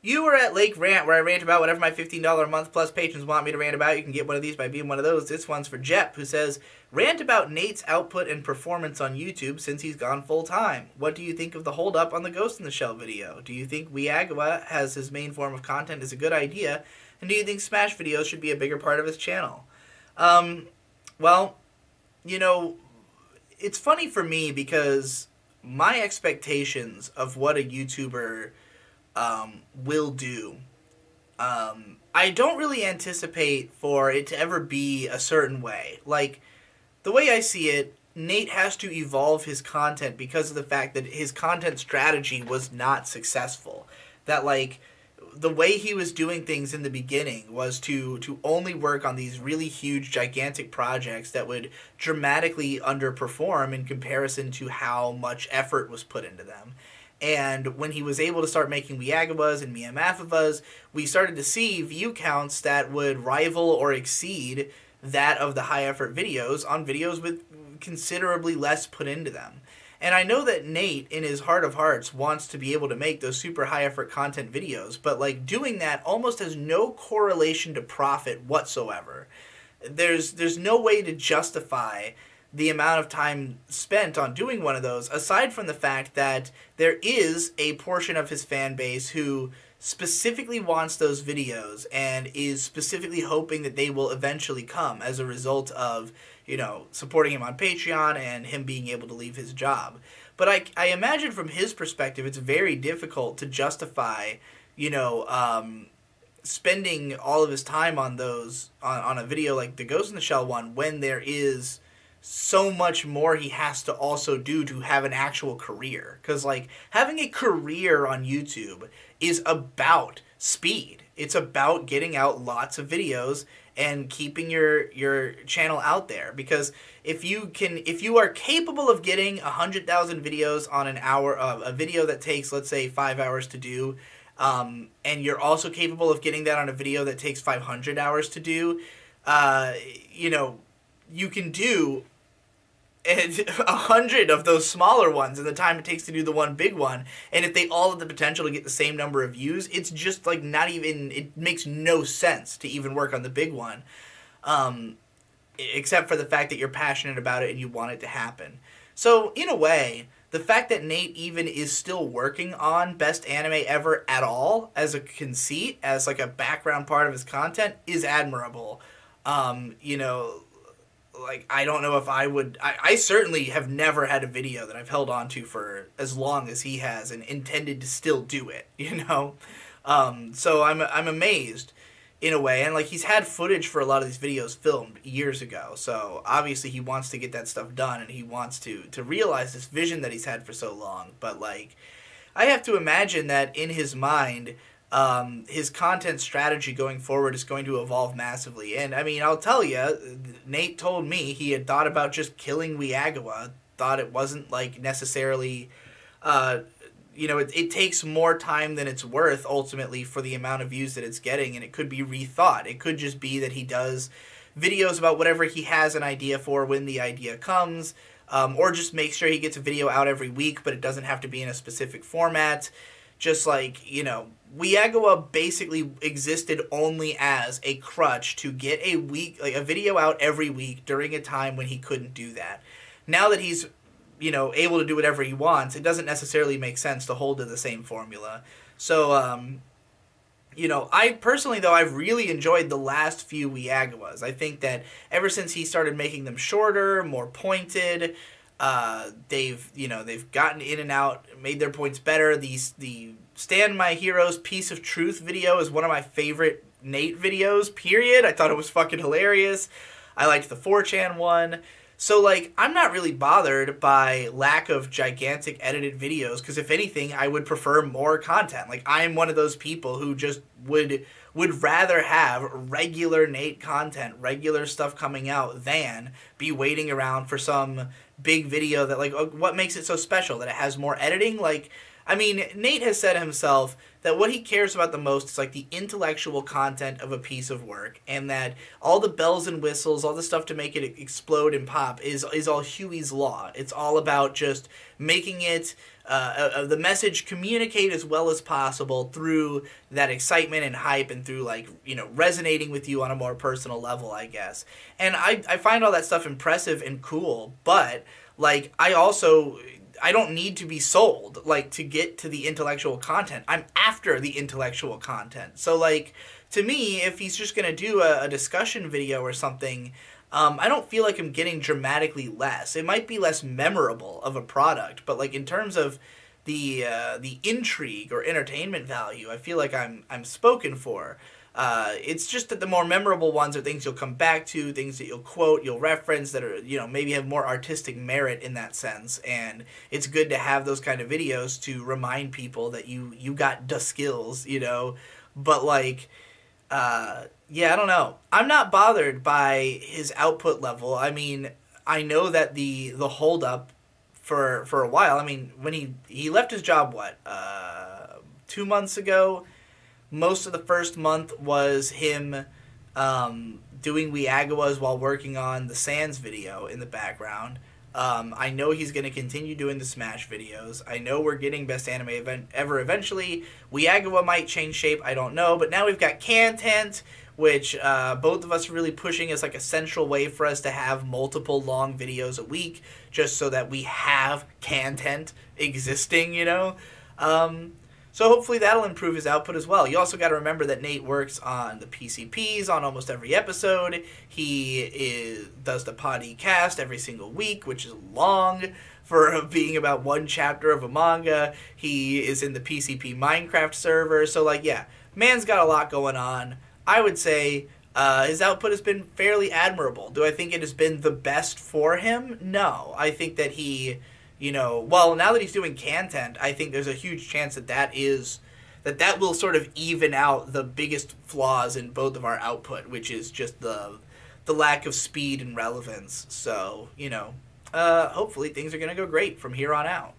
You were at Lake Rant, where I rant about whatever my $15 a month plus patrons want me to rant about. You can get one of these by being one of those. This one's for Jep, who says, rant about Nate's output and performance on YouTube since he's gone full time. What do you think of the hold up on the Ghost in the Shell video? Do you think Weagawa has his main form of content is a good idea? And do you think Smash videos should be a bigger part of his channel? Well, you know, it's funny for me because my expectations of what a YouTuber will do, I don't really anticipate for it to ever be a certain way. Like, the way I see it, Nate has to evolve his content because of the fact that his content strategy was not successful. That, like, the way he was doing things in the beginning was to only work on these really huge, gigantic projects that would dramatically underperform in comparison to how much effort was put into them. And when he was able to start making Weagawas and Miamafavas, we started to see view counts that would rival or exceed that of the high effort videos on videos with considerably less put into them. And I know that Nate, in his heart of hearts, wants to be able to make those super high effort content videos, but like doing that almost has no correlation to profit whatsoever. There's no way to justify the amount of time spent on doing one of those, aside from the fact that there is a portion of his fan base who specifically wants those videos and is specifically hoping that they will eventually come as a result of, you know, supporting him on Patreon and him being able to leave his job. But I imagine from his perspective, it's very difficult to justify, you know, spending all of his time on those, on a video like the Ghost in the Shell one, when there is so much more he has to also do to have an actual career. Because, like, having a career on YouTube is about speed. It's about getting out lots of videos and keeping your channel out there. Because if you are capable of getting 100,000 videos on an hour, a video that takes, let's say, 5 hours to do, and you're also capable of getting that on a video that takes 500 hours to do, you know, you can do 100 of those smaller ones in the time it takes to do the one big one. And if they all have the potential to get the same number of views, it's just like not even, it makes no sense to even work on the big one, except for the fact that you're passionate about it and you want it to happen. So in a way, the fact that Nate even is still working on Best Anime Ever at all as a conceit, as like a background part of his content, is admirable. You know, like, I don't know if I would... I certainly have never had a video that I've held on to for as long as he has and intended to still do it, you know? So I'm amazed, in a way. And, like, he's had footage for a lot of these videos filmed years ago. So, obviously, he wants to get that stuff done, and he wants to realize this vision that he's had for so long. But, like, I have to imagine that in his mind... his content strategy going forward is going to evolve massively. And, I mean, I'll tell you, Nate told me he had thought about just killing Weagawa, thought it wasn't, like, necessarily, you know, it takes more time than it's worth, ultimately, for the amount of views that it's getting, and it could be rethought. It could just be that he does videos about whatever he has an idea for when the idea comes, or just make sure he gets a video out every week, but it doesn't have to be in a specific format. Just like, you know, Weagawa basically existed only as a crutch to get a video out every week during a time when he couldn't do that. Now that he's, you know, able to do whatever he wants, it doesn't necessarily make sense to hold to the same formula. So, you know, I personally, though, I've really enjoyed the last few Weagawas. I think that ever since he started making them shorter, more pointed, they've gotten in and out, made their points better. The Stand My Hero's Piece of Truth video is one of my favorite Nate videos, period. I thought it was fucking hilarious. I liked the 4chan one. So, like, I'm not really bothered by lack of gigantic edited videos, because if anything, I would prefer more content. Like, I'm one of those people who just would rather have regular Nate content, regular stuff coming out, than be waiting around for some big video that, like, what makes it so special? That it has more editing? Like, I mean, Nate has said himself that what he cares about the most is like the intellectual content of a piece of work, and that all the bells and whistles, all the stuff to make it explode and pop is all Huey's law. It's all about just making it the message communicate as well as possible through that excitement and hype, and through like resonating with you on a more personal level, I guess. And I find all that stuff impressive and cool, but like I don't need to be sold like to get to the intellectual content. I'm after the intellectual content. So like to me, if he's just gonna do a discussion video or something, I don't feel like I'm getting dramatically less. It might be less memorable of a product, but like in terms of the intrigue or entertainment value, I feel like I'm spoken for. It's just that the more memorable ones are things you'll come back to, things that you'll quote, you'll reference, that are maybe have more artistic merit in that sense. And it's good to have those kind of videos to remind people that you got the skills, But like, yeah, I don't know. I'm not bothered by his output level. I mean, I know that the holdup for a while. I mean, when he left his job, 2 months ago. Most of the first month was him doing Weagawas while working on the Sans video in the background. I know he's going to continue doing the Smash videos. I know we're getting Best Anime Event Ever eventually. Weagawa might change shape, I don't know. But now we've got content, which both of us are really pushing as like a central way for us to have multiple long videos a week, just so that we have content existing, So hopefully that'll improve his output as well. You also got to remember that Nate works on the PCPs on almost every episode. He does the podcast every single week, which is long for being about one chapter of a manga. He is in the PCP Minecraft server. So, like, yeah, man's got a lot going on. I would say his output has been fairly admirable. Do I think it has been the best for him? No. I think that he... well, now that he's doing content, I think there's a huge chance that will sort of even out the biggest flaws in both of our output, which is just the lack of speed and relevance. So, hopefully things are going to go great from here on out.